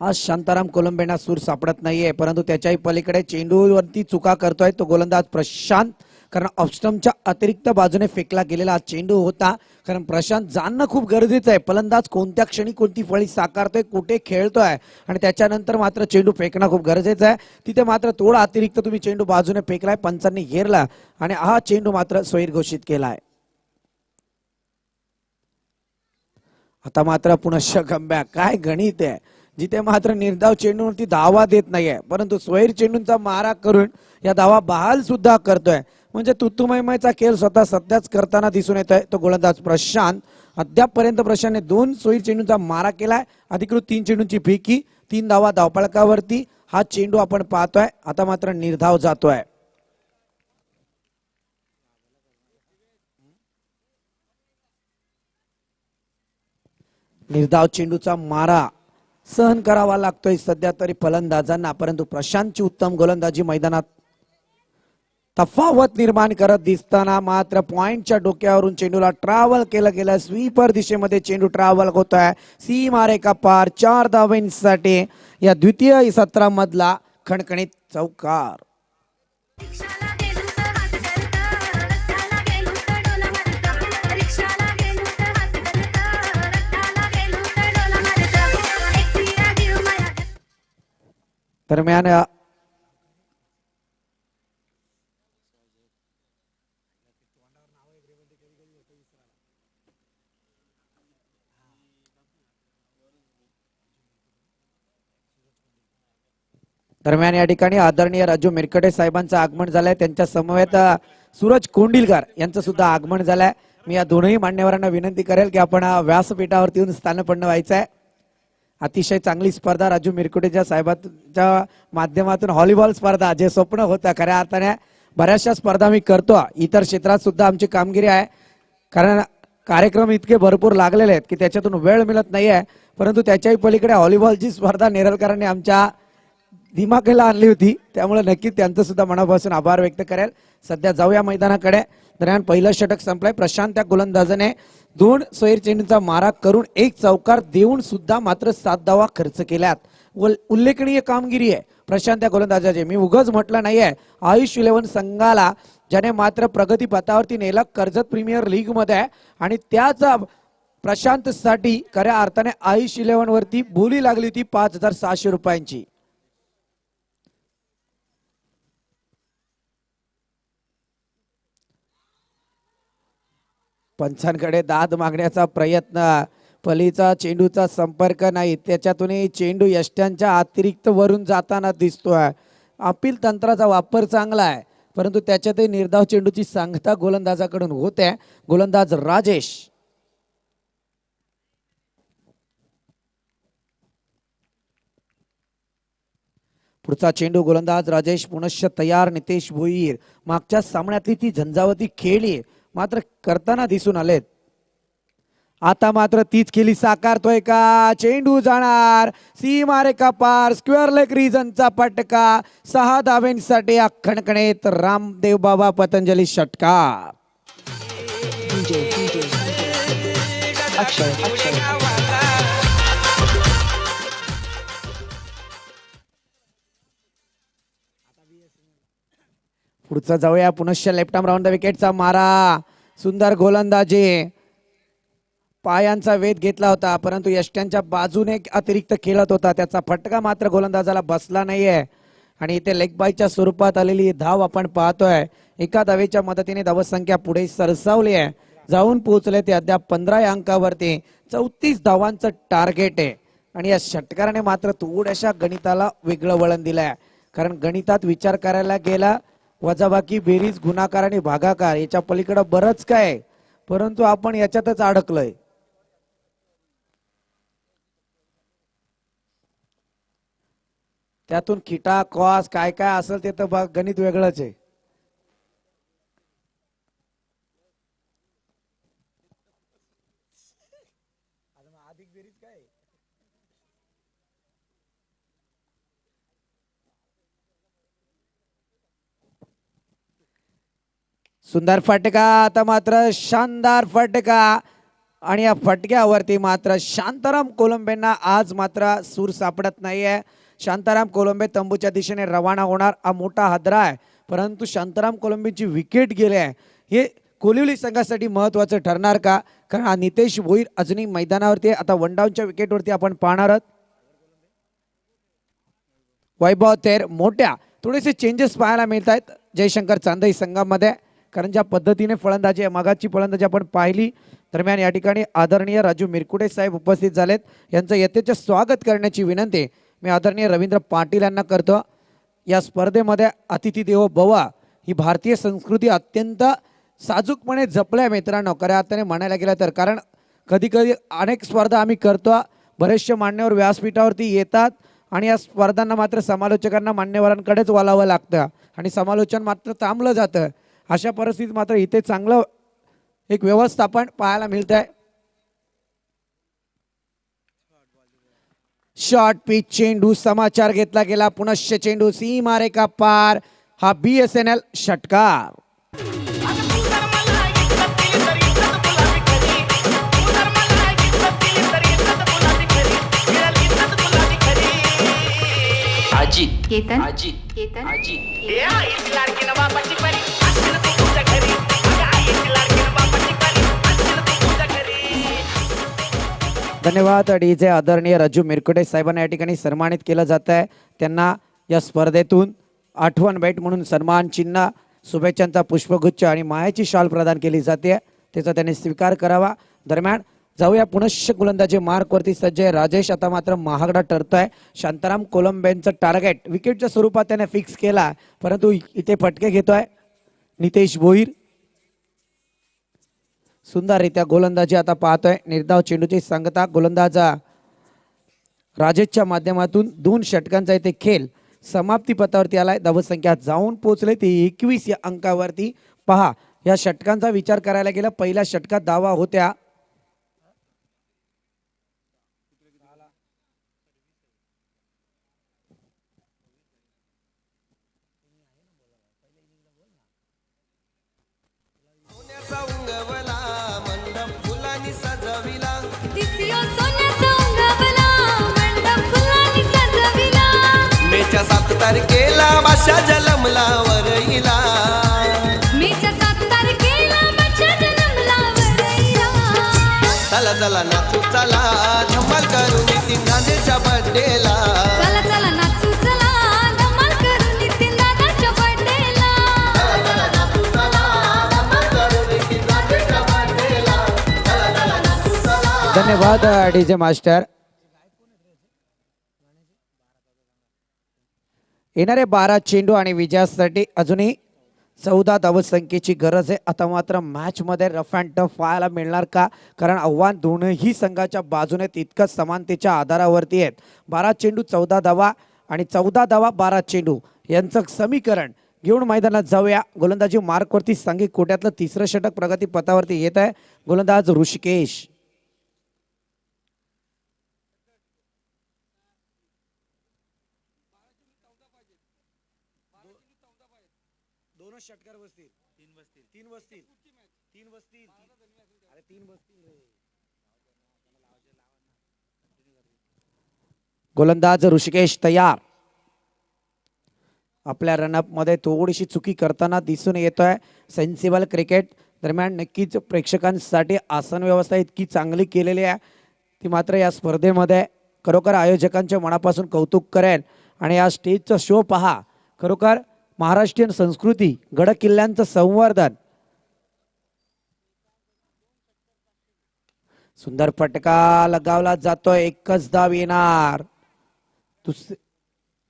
आज शांताराम कोलंबेना सूर सापडत नाहीये, परंतु त्याच्याही पलीकडे चेंडूवरती चुका करतोय तो गोलंदाज प्रशांत, कारण ऑफस्टम्पच्या अतिरिक्त बाजूने फेकला गेलेला चेंडू होता. कारण प्रशांत जाणणं खूप गरजेचं आहे, फलंदाज कोणत्या क्षणी कोणती फळी साकारतोय, कुठे खेळतोय आणि त्याच्यानंतर मात्र चेंडू फेकणं खूप गरजेचं आहे. तिथे मात्र थोडा अतिरिक्त तुम्ही चेंडू बाजूने फेकलाय, पंचांनी घेरला आणि हा चेंडू मात्र स्वैर घोषित केलाय. आता मात्र पुनश्च कमबॅक. काय गणित आहे, जिथे मात्र निर्धाव चेंडूवरती धावा देत नाहीये परंतु स्वैर चेंडूंचा मारा करून या धावा बहाल सुद्धा करतोय. म्हणजे तुत्तुमयमयचा खेळ स्वतः सध्याच करताना दिसून येतोय तो गोलंदाज प्रशांत. अद्यापपर्यंत प्रशांतने 2 स्वैर चेंडूंचा मारा केलाय, अधिकृत 3 चेंडूंची फेकी, 3 धावा धावफलकावरती. हा चेंडू आपण पाहतोय, आता मात्र निर्धाव जातोय. निर्धाव चेंडूचा मारा सहन करावा लागतोय सध्या तरी फलंदाजांना, परंतु प्रशांतची उत्तम गोलंदाजी मैदानात तफावत निर्माण करत दिसताना मात्र पॉइंटच्या डोक्यावरून चेंडूला ट्रॅव्हल केलं गेलं. स्वीपर दिशेमध्ये चेंडू ट्रॅव्हल होतोय, सीमारेखा पार 4 धावांसाठी या द्वितीय सत्रामधला खणखणीत चौकार. दरम्यान या ठिकाणी आदरणीय राजू मिरकटे साहेबांचं आगमन झालंय. त्यांच्या समवेत सूरज कोंडिलकर यांचं सुद्धा आगमन झालंय. मी या दोनही मान्यवरांना विनंती करेल की आपण व्यासपीठावरती येऊन स्थानपन्न व्हायचंय. अतिशय चांगली स्पर्धा राजू मिरकुटेच्या साहेबांच्या माध्यमातून व्हॉलीबॉल स्पर्धा जे स्वप्न होतं खऱ्या अर्थाने बऱ्याचशा स्पर्धा मी करतो. इतर क्षेत्रात सुद्धा आमची कामगिरी आहे, कारण कार्यक्रम इतके भरपूर लागलेले आहेत की त्याच्यातून वेळ मिळत नाहीये. परंतु त्याच्याही पलीकडे व्हॉलीबॉलची स्पर्धा नेरळकरांनी आमच्या दिमाखाला आणली होती, त्यामुळे नक्कीच त्यांचं सुद्धा मनापासून आभार व्यक्त करेल. सध्या जाऊया मैदानाकडे. दरम्यान पहिलं षटक संपलंय. प्रशांत त्या गोलंदाजाने 2 स्वैर चेंडूंचा मारा करून 1 चौकार देऊन सुद्धा मात्र 7 धावा खर्च केल्यात. उल्लेखनीय कामगिरी आहे प्रशांत त्या गोलंदाजाचे. मी उगाच म्हटलं नाहीये, आयुष 11 संघाला ज्याने मात्र प्रगती पथावरती नेलं कर्जत प्रीमियर लीग मध्ये, आणि त्याच प्रशांत साठी खऱ्या अर्थाने आयुष 11 वरती बोली लागली होती 5,600 रुपयांची. पंचांकडे दाद मागण्याचा प्रयत्न, फलीचा चेंडूचा संपर्क नाही, त्याच्यातूनही चेंडू यष्ट्यांच्या अतिरिक्त वरून जाताना दिसतोय. अपील तंत्राचा वापर चांगला आहे, परंतु त्याच्यातही निर्धाव चेंडूची सांगता गोलंदाजाकडून होते. गोलंदाज राजेश. पुढचा चेंडू गोलंदाज राजेश पुनश्च तयार. नितेश भोईर मागच्या सामन्यातली ती झंझावती खेळली मात्र करताना दिसून आलेत. आता मात्र तीच खेळी साकारतोय का? चेंडू जाणार सीमारेखा पार. स्क्वेअर लेग रिजनचा पटका. 6 धावांसाठी खणखणीत रामदेव बाबा पतंजली षटकार. पुढचं जाऊया पुनश्च लेफ्ट आर्म राऊंड द विकेटचा मारा. सुंदर गोलंदाजी, पायांचा वेध घेतला होता परंतु यष्ट्यांच्या बाजूने अतिरिक्त खेळत होता. त्याचा फटका मात्र गोलंदाजाला बसला नाहीये आणि इथे लेग बायच्या स्वरूपात आलेली धाव आपण पाहतोय. एका धावेच्या मदतीने धावसंख्या पुढे सरसावली आहे, जाऊन पोहोचले ते अद्याप 15 या अंकावरती. 34 धावांचं टार्गेट आहे आणि या षटकाराने मात्र थोड्याशा गणिताला वेगळं वळण दिलंय. कारण गणितात विचार करायला गेला वजाबाकी बेरीज गुणाकार आणि भागाकार याच्या पलीकडे बरंच काय, परंतु आपण याच्यातच अडकलोय. त्यातून खिटा कॉस काय काय असेल ते तर गणित वेगळंच आहे. सुंदर फटका, आता मात्र शानदार फटका आणि या फटक्यावरती मात्र शांताराम कोलंबेंना आज मात्र सूर सापडत नाहीये. शांताराम कोलंबे तंबूच्या दिशेने रवाना होणार, हा मोठा हादरा आहे. परंतु शांताराम कोलंबेची विकेट गेले आहे, हे कोलिवली संघासाठी महत्वाचं ठरणार का? कारण हा नितेश भोईर अजूनही मैदानावरती आहे. आता वन डाऊनच्या विकेटवरती आपण पाहणार आहोत. वैभव थेर मोठ्या थोडेसे चेंजेस पाहायला मिळत आहेत जयशंकर चांदई संघामध्ये. कारण ज्या पद्धतीने फलंदाजी मागाची फलंदाजी आपण पाहिली, दरम्यान या ठिकाणी आदरणीय राजू मिरकुटे साहेब उपस्थित झालेत. यांचं यथेच स्वागत करण्याची विनंती मी आदरणीय रवींद्र पाटील यांना करतो. या स्पर्धेमध्ये अतिथी देवो भव ही भारतीय संस्कृती अत्यंत साजूकपणे जपल्या मित्रांनो, खऱ्या अर्थाने म्हणायला गेलं तर. कारण कधी कधी अनेक स्पर्धा आम्ही करतो, बरेचसे मान्यवर व्यासपीठावरती येतात आणि या स्पर्धांना मात्र समालोचकांना मान्यवरांकडेच वळावं लागतं आणि समालोचन मात्र थांबलं जातं. अशा परिस्थितीत मात्र इथे चांगलं एक व्यवस्थापन पाहायला मिळत आहे. शॉर्ट पिच चेंडू समाचार घेतला गेला, पुनश्च चेंडू सीमारेखा पार, हा BSNL षटकार. आजी केतन आजी केतन आजी धन्यवाद. डीजे आदरणीय राजू मिरकुटे साहेबांना या ठिकाणी सन्मानित केलं जात आहे. त्यांना या स्पर्धेतून आठवण भेट म्हणून सन्मान चिन्ह, शुभेच्छांचा पुष्पगुच्छ आणि मायाची शाल प्रदान केली जाते, त्याचा त्यांनी स्वीकार करावा. दरम्यान जाऊया पुनश्च गोलंदाजी मार्कवरती सज्ज आहे राजेश. आता मात्र महागडा ठरतोय. शांताराम कोलंबेंचं टार्गेट विकेटच्या स्वरूपात त्याने फिक्स केला, परंतु इथे फटके घेतोय नितेश भोईर. सुंदररित्या गोलंदाजी आता पाहतोय. निर्धाव चेंडूची सांगता गोलंदाजा राजेशच्या माध्यमातून 2 षटकांचा इथे खेळ समाप्ती पथावरती आलाय. धावसंख्या जाऊन पोहोचले ते 21 या अंकावरती. पहा, या षटकांचा विचार करायला गेला, पहिल्या षटकात धावा होत्या उंगवला मंडप फुलांनी सजविला, मेच्या 7 तारखेला माशा जलमला वरईला, चला चला नाचू चला धमाल करू नितीन गांधीच्या बर्थडेला, धन्यवाद डीजे मास्टर. येणारे 12 चेंडू आणि विजयासाठी अजूनही 14 धावसंख्येची गरज आहे. आता मात्र मॅच मध्ये रफ अँड टफ व्हायला मिळणार का? कारण आव्हान दोनही संघाच्या बाजूने तितकंच समानतेच्या आधारावरती आहेत. 12 चेंडू 14 धावा आणि 14 धावा 12 चेंडू यांचं समीकरण घेऊन मैदानात जाऊया. गोलंदाजी मार्कवरती सांघिक कोट्यातलं 3रं षटक प्रगती पथावरती येत आहे. गोलंदाज ऋषिकेश. गोलंदाज ऋषिकेश तयार. आपल्या रनअप मध्ये थोडीशी चुकी करताना दिसून येतोय. सेन्सिबल क्रिकेट दरम्यान नक्कीच प्रेक्षकांसाठी आसन व्यवस्था इतकी चांगली केलेली आहे ती मात्र या स्पर्धेमध्ये खरोखर आयोजकांच्या मनापासून कौतुक करेल. आणि या स्टेजचा शो पहा, खरोखर महाराष्ट्रीयन संस्कृती गड किल्ल्यांचं संवर्धन. सुंदर फटका लगावला जातोय, एकच धाव येणार.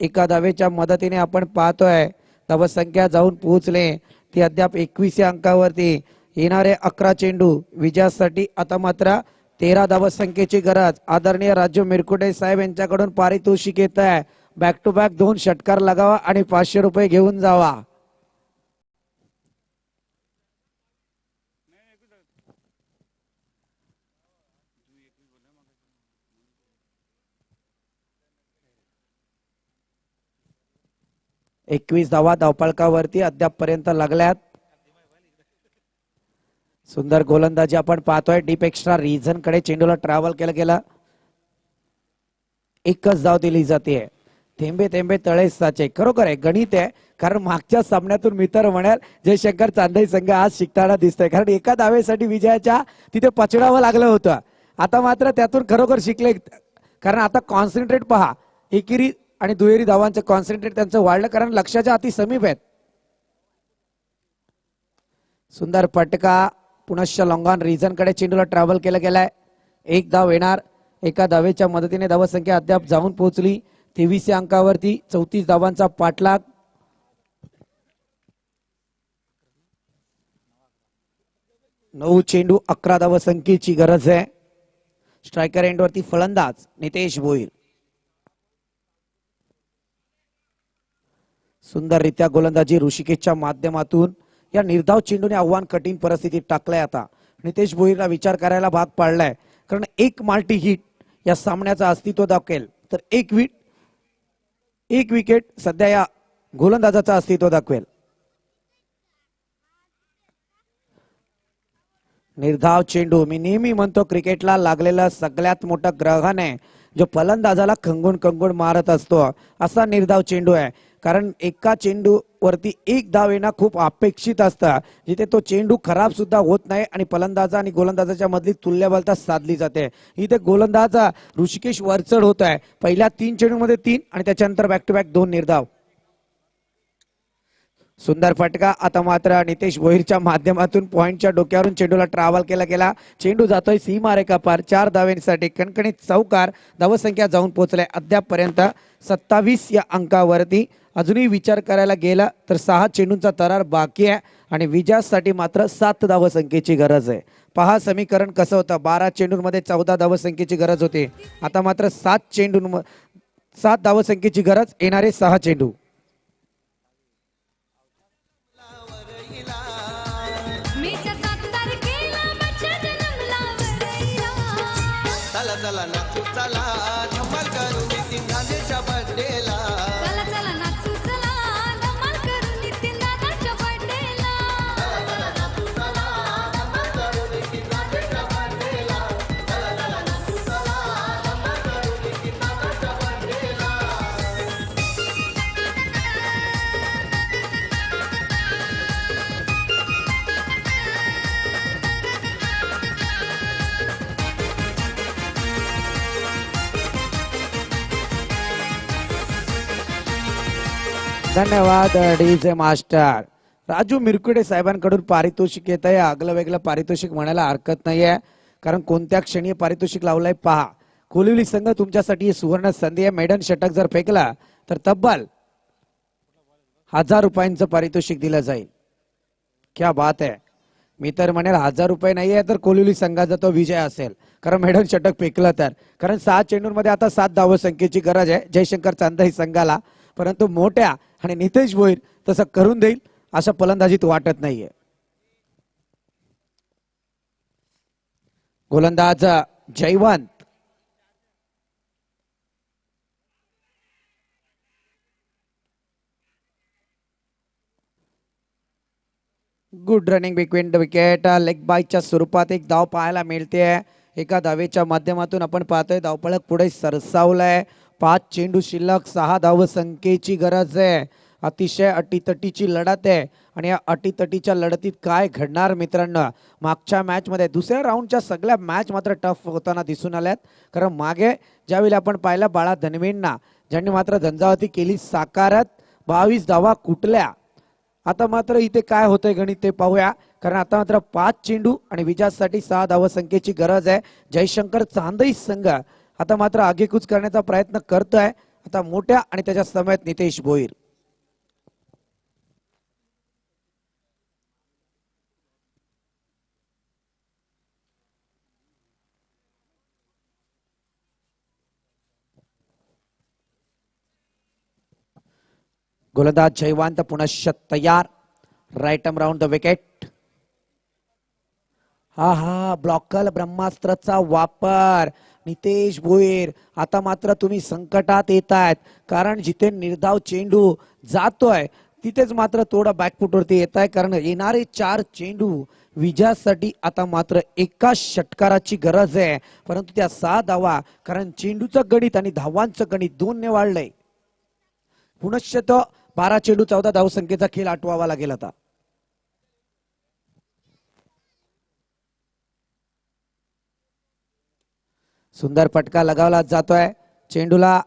एका धावेच्या मदतीने आपण पाहतोय धावसंख्या जाऊन पोहोचले ती अद्याप 21 या अंकावरती. येणारे 11 चेंडू विजयासाठी आता मात्र 13 धावसंख्येची गरज. आदरणीय राजू मिरकुटे साहेब यांच्याकडून पारितोषिक येत आहे. बॅक टू बॅक 2 षटकार लगावा आणि 500 रुपये घेऊन जावा. एकवीस धावा धावपळकावरती अद्याप पर्यंत लागल्यात. सुंदर गोलंदाजी आपण पाहतोय. डीप एक्स्ट्रा रिझन कडे चेंडूला ट्रॅव्हल केलं गेलं. एकच धाव दिली जाते. थेंबे थेंबे तळे साचे. खरोखर आहे, गणित आहे. कारण मागच्या सामन्यातून मी तर म्हणाल जयशंकर चांदई संघ आज शिकताना दिसतोय. कारण एका धावेसाठी विजयाच्या तिथे पचडावं लागलं होतं. आता मात्र त्यातून खरोखर शिकले. कारण आता कॉन्सन्ट्रेट पहा, एकेरी आणि दुहेरी धावांचं कॉन्सन्ट्रेट त्यांचं वाढलं कारण लक्षाच्या अति समीप आहेत. सुंदर फटका पुनश्च लॉंगॉन रिझन कडे चेंडूला ट्रॅव्हल केलं गेलाय. एक धाव येणार. एका धावेच्या मदतीने धावसंख्या अद्याप जाऊन पोहोचली 23 या अंकावरती. 34 धावांचा पाठलाग. नऊ चेंडू 11 धावसंख्येची गरज आहे. स्ट्रायकर एंडवरती फलंदाज नितेश भोईर. सुंदररित्या गोलंदाजी ऋषिकेशच्या माध्यमातून या निर्धाव चेंडूने आव्हान कठीण परिस्थितीत टाकलंय. आता नितेश भोईरला विचार करायला भाग पाडलाय. कारण एक माल्टी हिट या सामन्याचं अस्तित्व दाखवेल तर एक विकेट सध्या या गोलंदाजाचं अस्तित्व दाखवेल. निर्धाव चेंडू मी नेहमी म्हणतो क्रिकेटला लागलेला सगळ्यात मोठा ग्रहण आहे जो फलंदाजाला खंगून खंगून मारत असतो असा निर्धाव चेंडू आहे. कारण एका चेंडू वरती एक धाव येणं खूप अपेक्षित असतं जिथे तो चेंडू खराब सुद्धा होत नाही आणि फलंदाजा आणि गोलंदाजाच्या मधली तुल्यबलता साधली जाते. इथे गोलंदाजा ऋषिकेश वरचढ होत आहे. पहिल्या 3 चेंडूमध्ये 3 आणि त्याच्यानंतर बॅक टू बॅक 2 निर्धाव. सुंदर फटका आता मात्र नितेश भोईरच्या माध्यमातून पॉइंटच्या डोक्यावरून चेंडूला ट्रॅव्हल केला गेला. चेंडू जातोय सीमारेखा पार. 4 धावेसाठी कणकणीत चौकार. धावसंख्या जाऊन पोहोचलाय अद्याप पर्यंत 27 या अंकावरती. अजूनही विचार करायला गेला तर 6 चेंडूंचा तरार बाकी आहे आणि विजयासाठी मात्र 7 धावसंख्येची गरज आहे. पहा समीकरण कसं होतं. 12 चेंडूंमध्ये 14 धावसंख्येची गरज होती. आता मात्र 7 धावसंख्येची गरज. येणारे 6 चेंडू. चला चला नाचू चला धमाल करू नितीन गांधीच्या बर्थडेला. चला चला नाचू चला धमाल करू नितीन दादाच्या बर्थडेला. धन्यवाद डीजे मास्टर. राजू मिरकुडे साहेबांकडून पारितोषिक येत आहे. आगलं वेगळं पारितोषिक म्हणायला हरकत नाहीये कारण कोणत्या क्षणी पारितोषिक लावलंय पहा. कोलिवली संघ तुमच्यासाठी ही सुवर्ण संधी आहे. मेडन षटक जर फेकला तर तब्बल 1000 रुपयांचं पारितोषिक दिलं जाईल. क्या बात आहे. मी तर म्हणेल 1000 रुपये नाहीये तर कोलिवली संघाचा तो विजय असेल कारण मेडन षटक फेकलं तर. कारण 6 चेंडूंमध्ये आता 7 धावसंख्येची गरज आहे जयशंकर चांदई संघाला. परंतु मोठ्या आणि नितेश भोईर तसं करून देईल अशा फलंदाजीत वाटत नाहीये. गोलंदाज Jaywant. Good running between the wicket. Leg बायच्या स्वरूपात एक धाव पाहायला मिळते. एका धावेच्या माध्यमातून आपण पाहतोय धावपळक पुढे सरसावलाय. 5 चेंडू शिल्लक 6 धावसंख्येची गरज आहे. अतिशय अटीतटीची लढत आहे आणि या अटीतटीच्या लढतीत काय घडणार मित्रांनो. मागच्या मॅचमध्ये दुसऱ्या राऊंडच्या सगळ्या मॅच मात्र टफ होताना दिसून आल्यात. कारण मागे ज्यावेळी आपण पाहिलं बाळा धनवेंना, ज्यांनी मात्र झंझावाती केली साकारत 22 धावा कुठल्या. आता मात्र इथे काय होतंय गणित ते पाहूया. कारण आता मात्र 5 चेंडू आणि विजयासाठी 6 धावसंख्येची गरज आहे. जयशंकर चांदई संघ आता मात्र आगेकूच करण्याचा प्रयत्न करतोय. आता मोठ्या आणि त्याच्या समेत नितेश भोईर. गोलंदाज जयवंत पुनश्च तयार. Right arm round the wicket. हा ब्लॉकल ब्रह्मास्त्राचा वापर. नितेश भोईर आता मात्र तुम्ही संकटात येत आहेत. कारण जिथे निर्धाव चेंडू जातोय तिथेच मात्र थोडा बॅकफुटवरती येत आहे. कारण येणारे 4 चेंडू विजयासाठी आता मात्र एका षटकाराची गरज आहे. परंतु त्या 6 धावा, कारण चेंडूचं गणित आणि धावांचं गणित 2 ने वाढलंय. पुनश्च 12 चेंडू 14 धावसंख्येचा खेळ आठवावा लागेल आता. सुंदर फटका लगावला जातोय. चेंडूला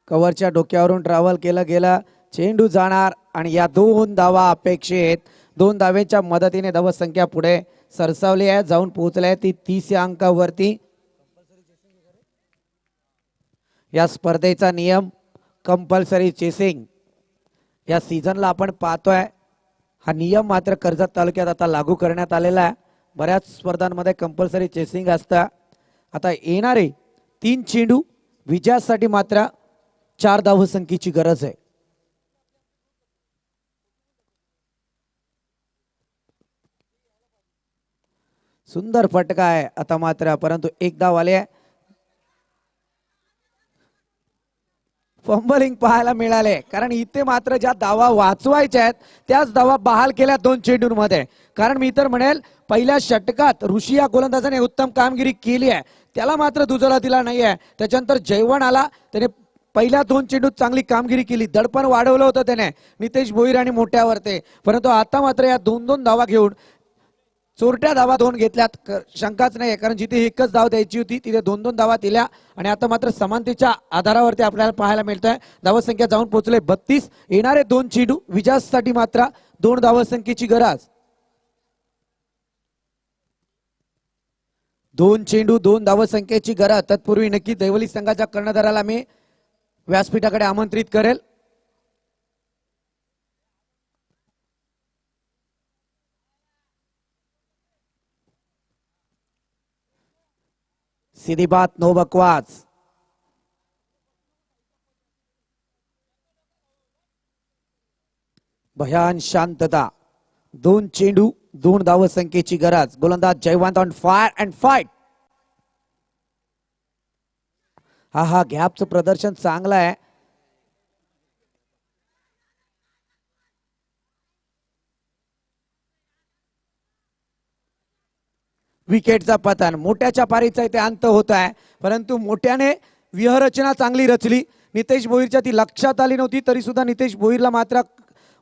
कव्हरच्या डोक्यावरून ट्रॅव्हल केलं गेलं. चेंडू जाणार आणि या 2 धावा अपेक्षित. 2 धावेच्या मदतीने धावसंख्या पुढे सरसावली आहे, जाऊन पोहोचली आहे ती 30 या अंकावरती. या स्पर्धेचा नियम कंपल्सरी चेसिंग या सीझनला आपण पाहतोय. हा नियम मात्र कर्जत तालुक्यात आता लागू करण्यात आलेला आहे. बऱ्याच स्पर्धांमध्ये कंपल्सरी चेसिंग असतं. आता येणारे 3 चेंडू विजयासाठी मात्र 4 धावसंख्येची गरज आहे. सुंदर फटका आहे आता मात्र, परंतु 1 धाव आले. फंबलिंग पाहायला मिळाले. कारण इथे मात्र ज्या धावा वाचवायच्या आहेत त्याच धावा बहाल केल्या 2 चेंडूंमध्ये. कारण मी तर म्हणेल पहिल्या षटकात ऋषी या गोलंदाजाने उत्तम कामगिरी केली आहे, त्याला मात्र दुजोरा दिला नाही आहे. त्याच्यानंतर जयवण आला, त्याने पहिल्या 2 चेंडूत चांगली कामगिरी केली, दडपण वाढवलं होतं त्याने नितेश भोईर आणि मोठ्यावरती. परंतु आता मात्र या 2-2 धावा घेऊन चोरट्या धावा 2 घेतल्यात, शंकाच नाही. कारण जिथे एकच धाव द्यायची होती तिथे 2-2 धावा दिल्या आणि आता मात्र समानतेच्या आधारावरती आपल्याला पाहायला मिळतंय. धावसंख्या जाऊन पोहोचले 32. येणारे 2 चेंडू विजयासाठी मात्र 2 धावसंख्येची गरज. 2 चेंडू 2 धावसंख्येची गरज. तत्पूर्वी नक्की दैवली संघाच्या कर्णधाराला मी व्यासपीठाकडे आमंत्रित करेल. सीधी बात नो बकवास. भयान शांतता. 2 चेंडू 2 धावसंख्येची गरज. गोलंदाज Jaywant on fire and fight. हा गॅपचं प्रदर्शन चांगलं आहे. विकेटचा पतन. मोठ्याच्या पारीचा इथे अंत होत आहे, परंतु मोठ्याने व्यूहरचना चांगली रचली. नितेश भोईरच्या ती लक्षात आली नव्हती, तरी सुद्धा नितेश भोईरला मात्र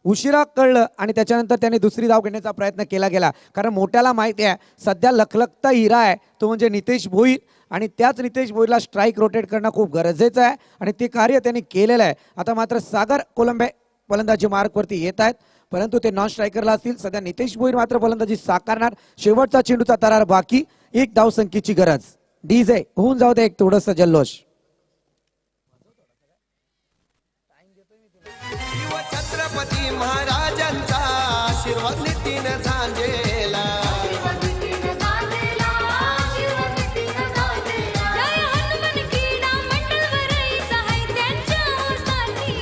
उशिरा कळलं आणि त्याच्यानंतर त्याने दुसरी धाव घेण्याचा प्रयत्न केला गेला. कारण मोठ्याला माहिती आहे सध्या लखलखता हिरा आहे तो म्हणजे नितेश भोईर, आणि त्याच नितेश भोईरला स्ट्राईक रोटेट करणं खूप गरजेचं आहे आणि ते कार्य त्यांनी केलेलं आहे. आता मात्र सागर कोलंबे फलंदाजी मार्कवरती येत आहेत, परंतु ते नॉन स्ट्रायकरला असतील. सध्या नितेश भोईर मात्र फलंदाजी साकारणार. शेवटचा चेंडूचा तरार बाकी. 1 धावसंख्येची गरज. डीजे होऊन जाऊ दे एक थोडंसं जल्लोष. छत्रपती महाराजांचा आशीर्वाद नितीन झांजेला. जय हनुमान क्रीडा मंडळ वरई सहाय त्यांच्या साथी.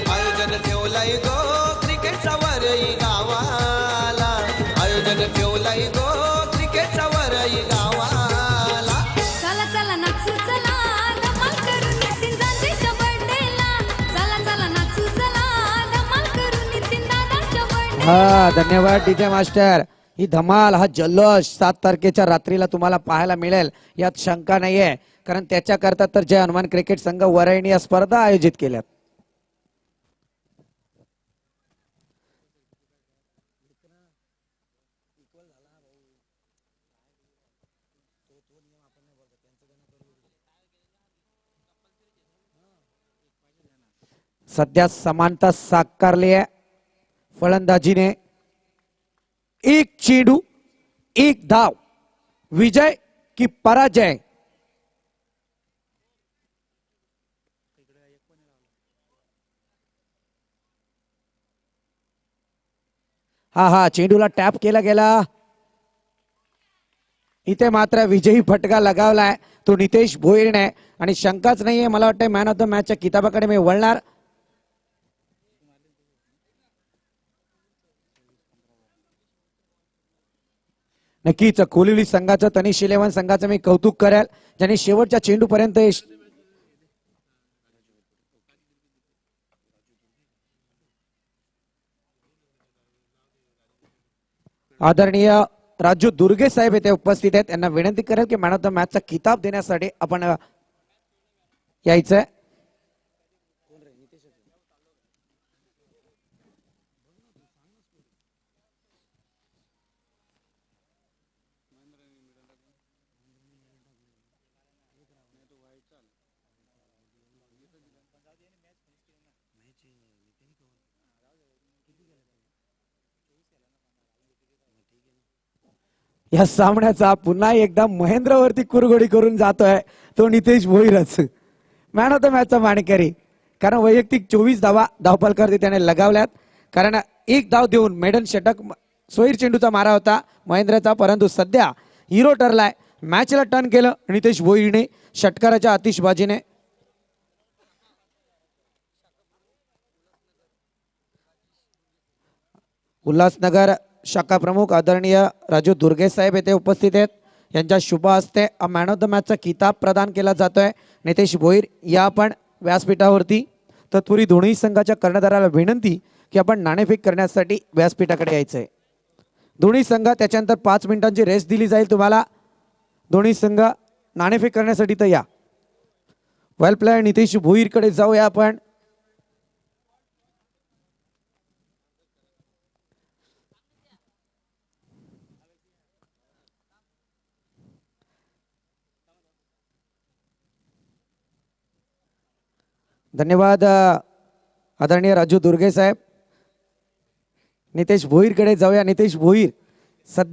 आयोजन ठेवलंय गो क्रिकेटचा वरई गावाला. आयोजन ठेवलंय गो क्रिकेटचा वरई गावाला. चला चला नाचू चला धमाल करू नितीन दादाच्या बर्थडेला. चला चला नाचू चला धमाल करू नितीन दादाच्या बर्थडेला. धन्यवाद डीजे मास्टर. ही धमाल, हा जल्लोष 7 तारखेच्या रात्रीला तुम्हाला पाहायला मिळेल यात शंका नाहीये. कारण त्याच्याकरता तर जय हनुमान क्रिकेट संघ वरायणी या स्पर्धा आयोजित केल्यात. सध्या समानता साकारली आहे फलंदाजीने. एक चेंडू एक धाव, विजय की पराजय. हा चेंडूला टॅप केला गेला. इथे मात्र विजयी फटका लगावलाय तो नितेश भोईरने आणि शंकाच नाहीये, मला वाटतं मॅन ऑफ द मॅचच्या किताबाकडे मी वळणार. नक्कीच कोलिवली संघाचं, तनिष 11 संघाचं मी कौतुक करेल ज्यांनी शेवटच्या चेंडू पर्यंत आदरणीय राजू दुर्गे साहेब येथे उपस्थित आहेत. त्यांना विनंती करेल की मॅन ऑफ द मॅचचा किताब देण्यासाठी आपण यायचंय. या सामन्याचा पुन्हा एकदा महेंद्रवरती कुरघोडी करून जातोय तो नितेश भोईरच, मॅन ऑफ द मॅचचा मानकरी. कारण वैयक्तिक 24 धावफलकावरती त्याने लगावल्यात. कारण एक धाव देऊन मेडन षटक सोयीर चेंडूचा मारा होता महेंद्रचा, परंतु सध्या हिरो ठरलाय. मॅचला टर्न केलं नितेश भोईरने षटकाराच्या आतिषबाजीने. उल्हासनगर शाखा प्रमुख आदरणीय राजू दुर्गे साहेब येथे उपस्थित आहेत. यांच्या शुभ हस्ते मॅन ऑफ द मॅचचा किताब प्रदान केला जातोय. नितेश भोईर या आपण व्यासपीठावरती. तत्पूर्वी दोन्ही संघाच्या कर्णधाराला विनंती की आपण नाणेफेक करण्यासाठी व्यासपीठाकडे यायचंय. दोन्ही संघ त्याच्यानंतर 5 मिनिटांची रेस्ट दिली जाईल तुम्हाला. दोन्ही संघ नाणेफेक करण्यासाठी तर या. वेल प्लेयर नितेश भोईरकडे जाऊया आपण. धन्यवाद आदरणीय राजू दुर्गे साहेब. नितेश भोईरकडे जाऊया. नितेश भोईर सध्या